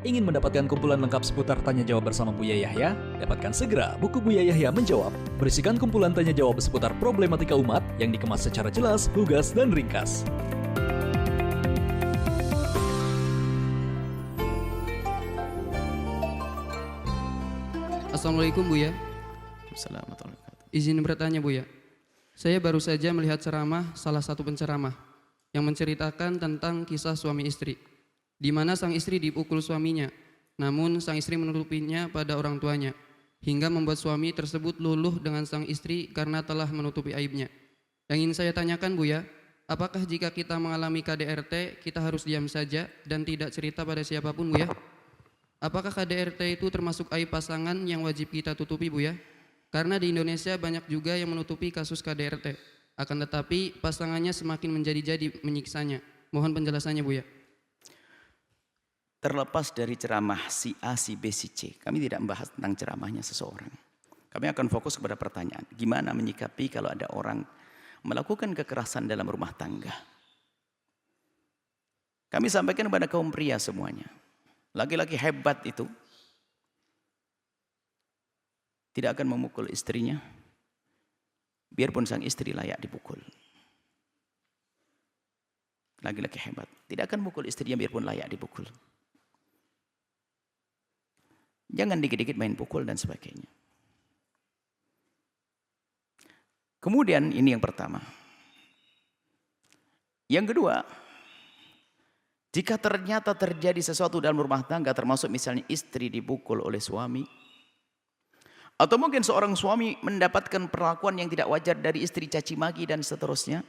Ingin mendapatkan kumpulan lengkap seputar Tanya Jawab bersama Buya Yahya? Dapatkan segera buku Buya Yahya Menjawab, berisikan kumpulan tanya jawab seputar problematika umat yang dikemas secara jelas, lugas, dan ringkas. Assalamualaikum Buya. Assalamualaikum. Izin bertanya Buya. Saya baru saja melihat ceramah salah satu penceramah yang menceritakan tentang kisah suami istri, di mana sang istri dipukul suaminya, namun sang istri menutupinya pada orang tuanya, hingga membuat suami tersebut luluh dengan sang istri karena telah menutupi aibnya. Yang ingin saya tanyakan Buya, apakah jika kita mengalami KDRT, kita harus diam saja dan tidak cerita pada siapapun Buya? Apakah KDRT itu termasuk aib pasangan yang wajib kita tutupi Buya? Karena di Indonesia banyak juga yang menutupi kasus KDRT, akan tetapi pasangannya semakin menjadi-jadi menyiksanya. Mohon penjelasannya Buya. Terlepas dari ceramah si A, si B, si C, kami tidak membahas tentang ceramahnya seseorang. Kami akan fokus kepada pertanyaan, gimana menyikapi kalau ada orang melakukan kekerasan dalam rumah tangga. Kami sampaikan kepada kaum pria semuanya, laki-laki hebat itu tidak akan memukul istrinya, biarpun sang istri layak dipukul. Laki-laki hebat tidak akan memukul istrinya biarpun layak dipukul. Jangan dikit-dikit main pukul dan sebagainya. Kemudian ini yang pertama. Yang kedua, jika ternyata terjadi sesuatu dalam rumah tangga, termasuk misalnya istri dipukul oleh suami, atau mungkin seorang suami mendapatkan perlakuan yang tidak wajar dari istri, caci maki dan seterusnya,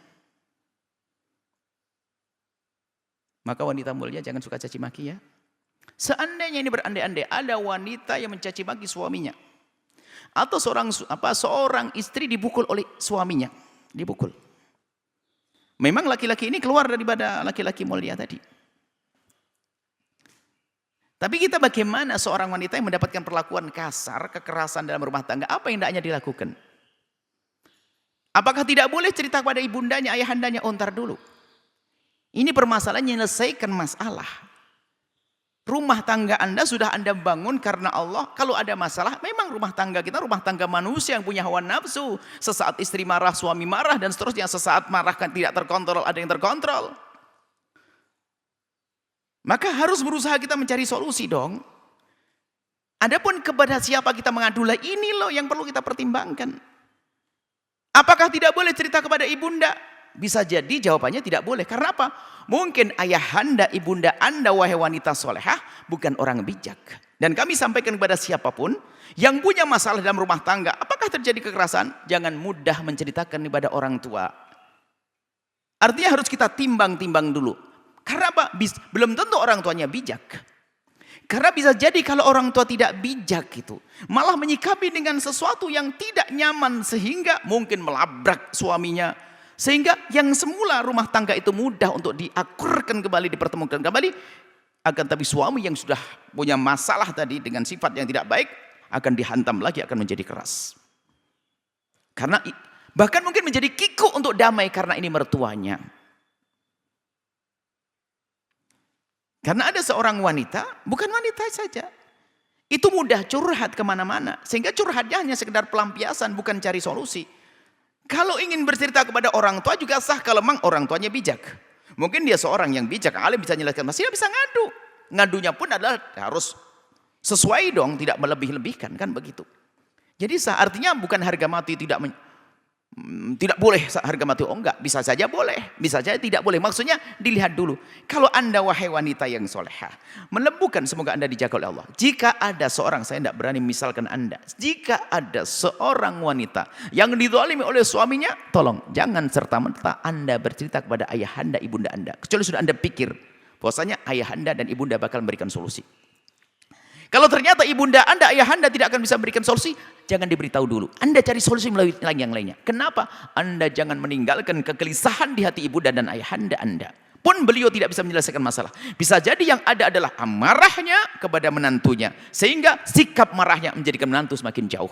maka wanita mulia jangan suka caci maki ya. Seandainya ini berandai-andai ada wanita yang mencaci maki suaminya, atau seorang istri dipukul oleh suaminya, dipukul. Memang laki-laki ini keluar daripada laki-laki mulia tadi. Tapi kita bagaimana seorang wanita yang mendapatkan perlakuan kasar, kekerasan dalam rumah tangga, apa yang hendaknya dilakukan? Apakah tidak boleh cerita kepada ibundanya, ayahandanya? Oh, ntar dulu. Ini permasalahan menyelesaikan masalah. Rumah tangga Anda sudah Anda bangun karena Allah. Kalau ada masalah, memang rumah tangga kita, rumah tangga manusia yang punya hawa nafsu. Sesaat istri marah, suami marah, dan seterusnya. Sesaat marah kan tidak terkontrol, ada yang terkontrol. Maka harus berusaha kita mencari solusi dong. Adapun kepada siapa kita mengadulah, ini loh yang perlu kita pertimbangkan. Apakah tidak boleh cerita kepada ibunda? Bisa jadi jawabannya tidak boleh. Karena apa? Mungkin ayahanda, ibunda Anda, wahai wanita solehah, bukan orang bijak. Dan kami sampaikan kepada siapapun yang punya masalah dalam rumah tangga, apakah terjadi kekerasan? Jangan mudah menceritakan kepada orang tua. Artinya harus kita timbang-timbang dulu. Karena apa? Belum tentu orang tuanya bijak. Karena bisa jadi kalau orang tua tidak bijak itu, malah menyikapi dengan sesuatu yang tidak nyaman sehingga mungkin melabrak suaminya. Sehingga yang semula rumah tangga itu mudah untuk diakurkan kembali, dipertemukan kembali, akan tapi suami yang sudah punya masalah tadi dengan sifat yang tidak baik akan dihantam lagi, akan menjadi keras. Karena bahkan mungkin menjadi kikuk untuk damai karena ini mertuanya. Karena ada seorang wanita, bukan wanita saja, itu mudah curhat kemana-mana, sehingga curhatnya hanya sekedar pelampiasan, bukan cari solusi. Kalau ingin bercerita kepada orang tua juga sah kalau memang orang tuanya bijak. Mungkin dia seorang yang bijak, alim, bisa menjelaskan masalah, bisa ngadu. Ngadunya pun adalah harus sesuai dong, tidak melebih-lebihkan, kan begitu. Jadi artinya bukan harga mati tidak boleh harga mati, oh enggak, bisa saja boleh, bisa saja tidak boleh. Maksudnya dilihat dulu. Kalau Anda wahai wanita yang solehah, melembukan, semoga Anda dijaga oleh Allah. Jika ada seorang, saya tidak berani misalkan Anda, jika ada seorang wanita yang dizalimi oleh suaminya, tolong jangan serta-merta Anda bercerita kepada ayahanda, ibunda Anda, kecuali sudah Anda pikir bahwasanya ayahanda dan ibunda bakal memberikan solusi. Kalau ternyata ibunda Anda, ayahanda tidak akan bisa memberikan solusi, jangan diberitahu dulu. Anda cari solusi melalui yang lainnya. Kenapa? Anda jangan meninggalkan kegelisahan di hati ibunda dan ayahanda Anda. Pun beliau tidak bisa menyelesaikan masalah. Bisa jadi yang ada adalah amarahnya kepada menantunya. Sehingga sikap marahnya menjadikan menantu semakin jauh.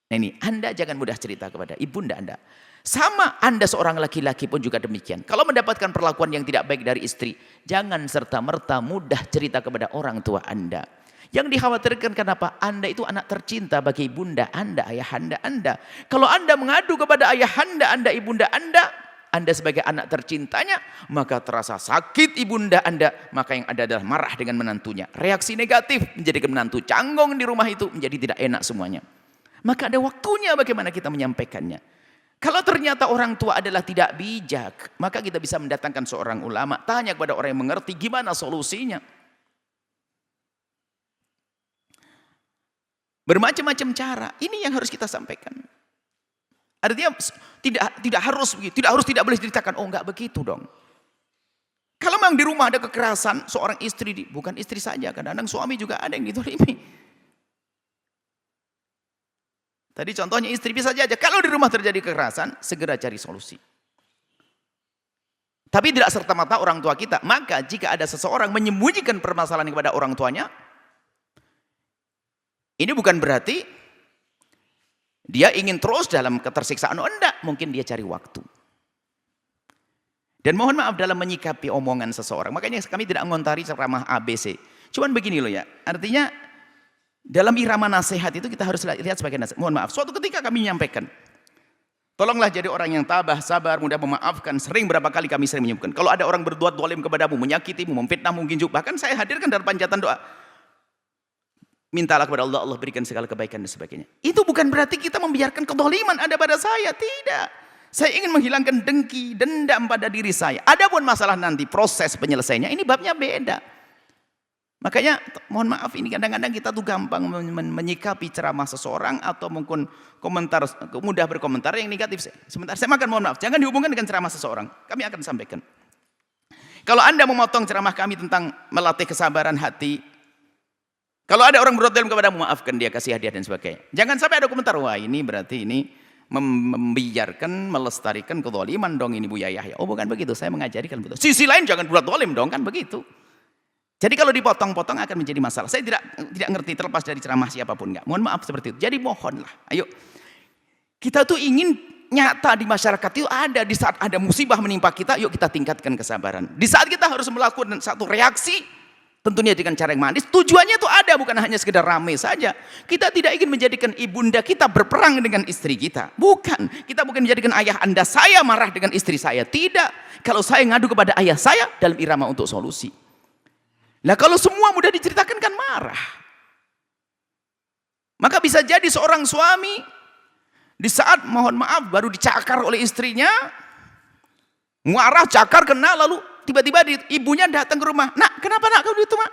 Nah ini, Anda jangan mudah cerita kepada ibunda Anda. Sama Anda seorang laki-laki pun juga demikian. Kalau mendapatkan perlakuan yang tidak baik dari istri, jangan serta-merta mudah cerita kepada orang tua Anda. Yang dikhawatirkan kenapa? Anda itu anak tercinta bagi ibunda Anda, ayahanda Anda. Kalau Anda mengadu kepada ayahanda Anda, ibunda Anda sebagai anak tercintanya, maka terasa sakit ibunda Anda, maka yang ada adalah marah dengan menantunya. Reaksi negatif menjadikan menantu canggung di rumah itu menjadi tidak enak semuanya. Maka ada waktunya bagaimana kita menyampaikannya. Kalau ternyata orang tua adalah tidak bijak, maka kita bisa mendatangkan seorang ulama, tanya kepada orang yang mengerti gimana solusinya. Bermacam-macam cara, ini yang harus kita sampaikan. Artinya tidak harus begitu, tidak boleh diceritakan. Oh enggak begitu dong. Kalau memang di rumah ada kekerasan, seorang istri, bukan istri saja, kadang-kadang suami juga ada yang ditolimi. Tadi contohnya istri bisa saja, kalau di rumah terjadi kekerasan, segera cari solusi. Tapi tidak serta-merta orang tua kita. Maka jika ada seseorang menyembunyikan permasalahan kepada orang tuanya, ini bukan berarti dia ingin terus dalam ketersiksaan. Oh enggak, mungkin dia cari waktu. Dan mohon maaf dalam menyikapi omongan seseorang. Makanya kami tidak mengontari ceramah ABC. Cuman begini loh ya, artinya dalam irama nasihat itu kita harus lihat sebagai nasihat. Mohon maaf, suatu ketika kami menyampaikan, tolonglah jadi orang yang tabah, sabar, mudah memaafkan. Berapa kali kami sering menyebutkan, kalau ada orang berbuat dolim kepadamu, menyakitimu, memfitnah, mungkin juga, bahkan saya hadirkan dalam panjatan doa, mintalah kepada Allah, Allah berikan segala kebaikan dan sebagainya. Itu bukan berarti kita membiarkan kedoliman ada pada saya, tidak. Saya ingin menghilangkan dengki, dendam pada diri saya. Adapun masalah nanti proses penyelesaiannya, ini babnya beda. Makanya mohon maaf ini kadang-kadang kita tuh gampang menyikapi ceramah seseorang atau mungkin komentar, mudah berkomentar yang negatif. Sebentar saya makan, mohon maaf, jangan dihubungkan dengan ceramah seseorang. Kami akan sampaikan. Kalau Anda memotong ceramah kami tentang melatih kesabaran hati, kalau ada orang berbuat dolim kepadamu, maafkan dia, kasih hadiah dan sebagainya. Jangan sampai ada komentar, wah ini berarti ini membiarkan, melestarikan kezaliman dong ini Buya Yahya. Oh bukan begitu, saya mengajarikan betul. Sisi lain jangan berbuat dolim dong, kan begitu. Jadi kalau dipotong-potong akan menjadi masalah. Saya tidak ngerti terlepas dari ceramah siapapun, enggak. Mohon maaf seperti itu. Jadi mohonlah, ayo. Kita tuh ingin nyata di masyarakat itu ada, di saat ada musibah menimpa kita, yuk kita tingkatkan kesabaran. Di saat kita harus melakukan satu reaksi, tentunya dengan cara yang manis, tujuannya itu ada, bukan hanya sekedar rame saja. Kita tidak ingin menjadikan ibunda kita berperang dengan istri kita. Bukan, kita bukan menjadikan ayah Anda saya marah dengan istri saya. Tidak, kalau saya ngadu kepada ayah saya dalam irama untuk solusi. Nah kalau semua mudah diceritakan kan marah. Maka bisa jadi seorang suami di saat mohon maaf baru dicakar oleh istrinya, marah, cakar, kena, lalu tiba-tiba ibunya datang ke rumah. Nak, kenapa nak kau itu mak?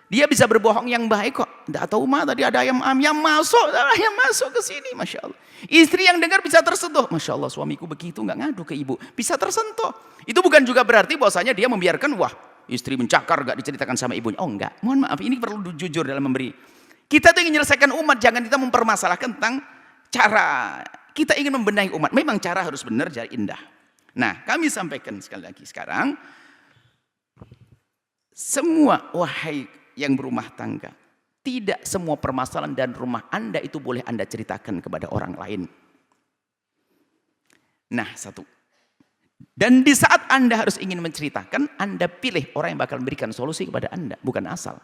Dia bisa berbohong yang baik kok. Tidak tahu mak, tadi ada ayam masuk ke sini, masya Allah. Istri yang dengar bisa tersentuh, masya Allah suamiku begitu nggak ngadu ke ibu, bisa tersentuh. Itu bukan juga berarti bahwasanya dia membiarkan wah istri mencakar gak diceritakan sama ibunya. Oh enggak, mohon maaf ini perlu jujur dalam memberi. Kita tuh ingin menyelesaikan umat, jangan kita mempermasalahkan tentang cara. Kita ingin membenahi umat, memang cara harus benar, jadi indah. Nah kami sampaikan sekali lagi sekarang, semua wahai yang berumah tangga, tidak semua permasalahan dan rumah Anda itu boleh Anda ceritakan kepada orang lain. Nah satu, dan di saat Anda harus ingin menceritakan, Anda pilih orang yang bakal memberikan solusi kepada Anda, bukan asal.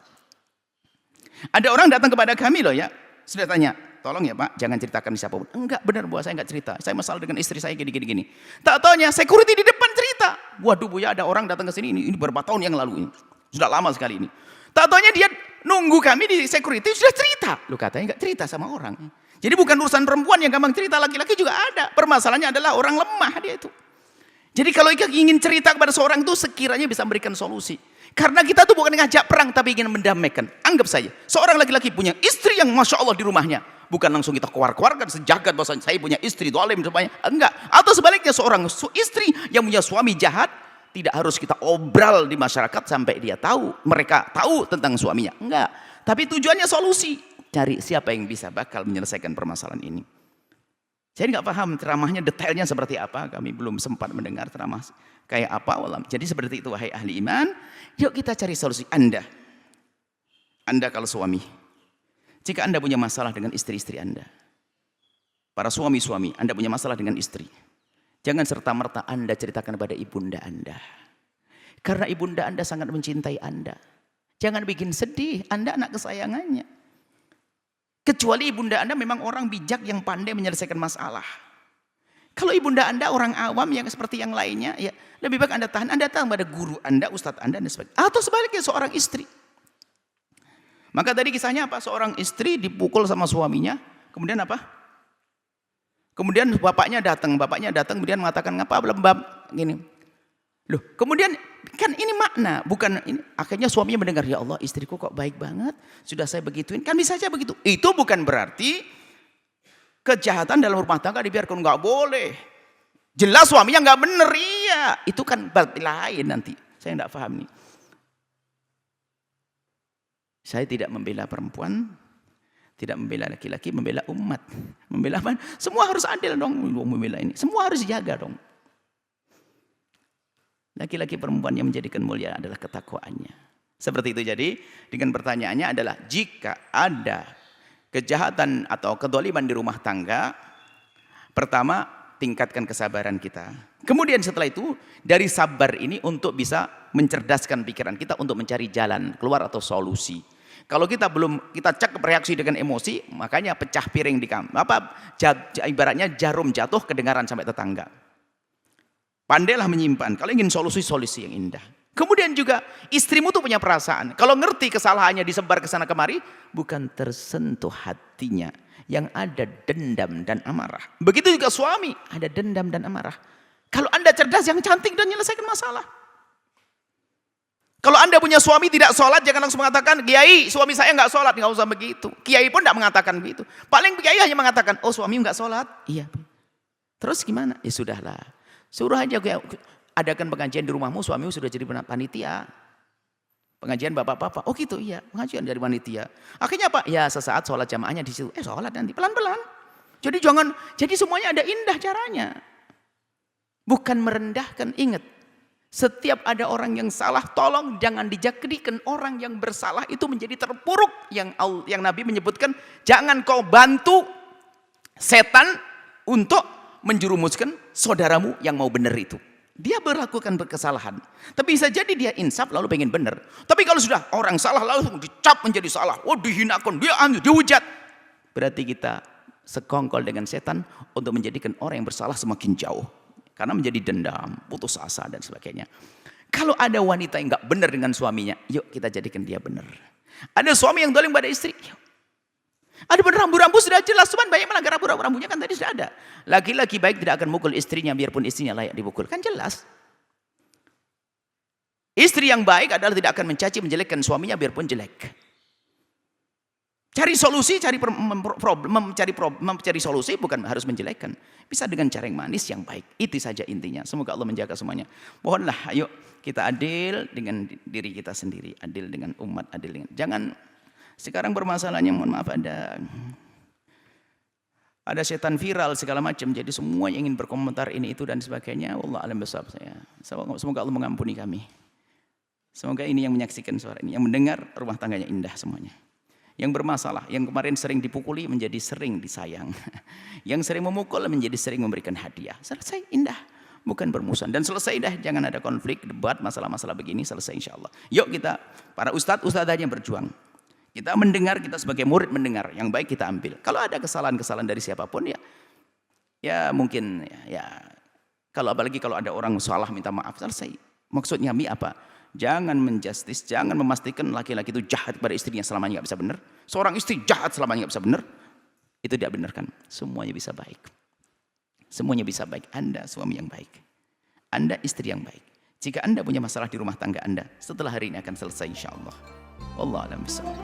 Ada orang datang kepada kami loh ya, sudah tanya, tolong ya Pak, jangan ceritakan siapapun. Enggak, benar Bu, saya enggak cerita. Saya masalah dengan istri saya gini. Tak taunya security di depan cerita. Waduh Bu ya, ada orang datang ke sini ini beberapa tahun yang lalu ini. Sudah lama sekali ini. Tak taunya dia nunggu kami di security sudah cerita. Lu katanya enggak cerita sama orang. Jadi bukan urusan perempuan yang gampang cerita, laki-laki juga ada. Permasalahannya adalah orang lemah dia itu. Jadi kalau ingin cerita kepada seorang itu sekiranya bisa memberikan solusi. Karena kita tuh bukan ngajak perang tapi ingin mendamaikan. Anggap saja seorang laki-laki punya istri yang masya Allah di rumahnya. Bukan langsung kita keluarkan sejagat bahwa saya punya istri dolim semuanya. Enggak. Atau sebaliknya seorang istri yang punya suami jahat. Tidak harus kita obral di masyarakat sampai dia tahu. Mereka tahu tentang suaminya. Enggak. Tapi tujuannya solusi. Cari siapa yang bisa bakal menyelesaikan permasalahan ini. Saya nggak paham ceramahnya detailnya seperti apa. Kami belum sempat mendengar ceramah kayak apa. Jadi seperti itu wahai ahli iman. Yuk kita cari solusi. Anda kalau suami, jika Anda punya masalah dengan istri-istri Anda, para suami-suami, Anda punya masalah dengan istri, Jangan serta-merta Anda ceritakan kepada ibunda Anda. Karena ibunda Anda sangat mencintai Anda. Jangan bikin sedih, Anda anak kesayangannya. Kecuali ibunda Anda memang orang bijak yang pandai menyelesaikan masalah. Kalau ibunda Anda orang awam yang seperti yang lainnya, ya lebih baik Anda tahan. Anda tahan pada guru Anda, ustadz Anda, dan sebagainya. Atau sebaliknya seorang istri. Maka tadi kisahnya apa? Seorang istri dipukul sama suaminya, kemudian apa? Kemudian bapaknya datang kemudian mengatakan, ngapa lembab gini. Loh, kemudian kan ini makna, bukan ini. Akhirnya suaminya mendengar, ya Allah, istriku kok baik banget, sudah saya begituin, kan bisa aja begitu. Itu bukan berarti kejahatan dalam rumah tangga dibiarkan, nggak boleh. Jelas suaminya nggak bener, iya. Itu kan bab lain nanti. Saya nggak paham nih. Saya tidak membela perempuan, tidak membela laki-laki, membela umat. Membela apa? Semua harus adil dong, membela ini. Semua harus dijaga dong. Laki-laki perempuan yang menjadikan mulia adalah ketakwaannya. Seperti itu. Jadi dengan pertanyaannya adalah, jika ada kejahatan atau kedoliman di rumah tangga, pertama tingkatkan kesabaran kita. Kemudian setelah itu dari sabar ini untuk bisa mencerdaskan pikiran kita untuk mencari jalan keluar atau solusi. Kalau kita cek reaksi dengan emosi, makanya pecah piring di kamar. Ibaratnya jarum jatuh kedengaran sampai tetangga. Pandailah menyimpan kalau ingin solusi-solusi yang indah. Kemudian juga istrimu tuh punya perasaan. Kalau ngerti kesalahannya disebar ke sana kemari, bukan tersentuh hatinya. Yang ada dendam dan amarah. Begitu juga suami, ada dendam dan amarah. Kalau Anda cerdas, yang cantik dan menyelesaikan masalah. Kalau Anda punya suami tidak sholat, jangan langsung mengatakan, Kiai, suami saya nggak sholat, nggak usah begitu. Kiai pun nggak mengatakan begitu. Paling Kiai hanya mengatakan, oh suami nggak sholat, iya. Terus gimana? Ya sudahlah, suruh aja adakan pengajian di rumahmu, suamimu sudah jadi panitia. Pengajian bapak-bapak, oh gitu, iya, pengajian dari panitia. Akhirnya apa? Ya sesaat sholat jamaahnya di situ. Sholat nanti pelan-pelan. Jadi semuanya ada indah caranya. Bukan merendahkan, ingat. Setiap ada orang yang salah, tolong jangan dijadikan orang yang bersalah itu menjadi terpuruk. Yang Nabi menyebutkan, jangan kau bantu setan untuk menjerumuskan saudaramu yang mau benar itu. Dia melakukan kesalahan. Tapi bisa jadi dia insaf lalu pengen benar. Tapi kalau sudah orang salah lalu dicap menjadi salah. Oh dihinakan, dihujat. Berarti kita sekongkol dengan setan untuk menjadikan orang yang bersalah semakin jauh. Karena menjadi dendam, putus asa dan sebagainya. Kalau ada wanita yang nggak benar dengan suaminya, yuk kita jadikan dia benar. Ada suami yang dolim pada istri, yuk. Ada benar rambu-rambu sudah jelas, cuman banyak melanggar rambu-rambunya kan tadi sudah ada. Laki-laki baik tidak akan mukul istrinya biarpun istrinya layak dipukul, kan jelas. Istri yang baik adalah tidak akan mencaci menjelekkan suaminya biarpun jelek. Cari solusi, cari solusi bukan harus menjelekkan. Bisa dengan cara yang manis, yang baik. Itu saja intinya. Semoga Allah menjaga semuanya. Mohonlah, ayo kita adil dengan diri kita sendiri, adil dengan umat, adil dengan. Jangan sekarang bermasalahnya, mohon maaf ada setan viral segala macam. Jadi semua yang ingin berkomentar ini itu dan sebagainya. Wallah alam besar saya. Semoga Allah mengampuni kami. Semoga ini yang menyaksikan suara ini, yang mendengar rumah tangganya indah semuanya. Yang bermasalah, yang kemarin sering dipukuli menjadi sering disayang. Yang sering memukul menjadi sering memberikan hadiah. Selesai, indah. Bukan bermusuhan. Dan selesai dah, jangan ada konflik, debat, masalah-masalah begini, selesai insya Allah. Yuk kita, para ustadz-ustadz aja berjuang. Kita mendengar, kita sebagai murid mendengar. Yang baik kita ambil. Kalau ada kesalahan-kesalahan dari siapapun ya mungkin kalau apalagi kalau ada orang salah minta maaf, selesai. Maksudnya apa? Jangan menjustis, jangan memastikan laki-laki itu jahat kepada istrinya selamanya nggak bisa benar. Seorang istri jahat selamanya nggak bisa benar. Itu tidak benar kan? Semuanya bisa baik. Semuanya bisa baik. Anda suami yang baik. Anda istri yang baik. Jika Anda punya masalah di rumah tangga Anda, setelah hari ini akan selesai insya Allah. Wallahu a'lam bishawab.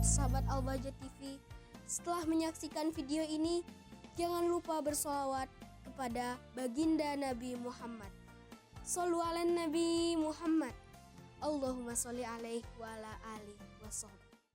Sahabat Al-Bahjah TV, setelah menyaksikan video ini, jangan lupa bersolawat kepada baginda Nabi Muhammad. Shollu ala Nabi Muhammad. Allahumma sholli alaihi wa ala alihi wa sahbihi.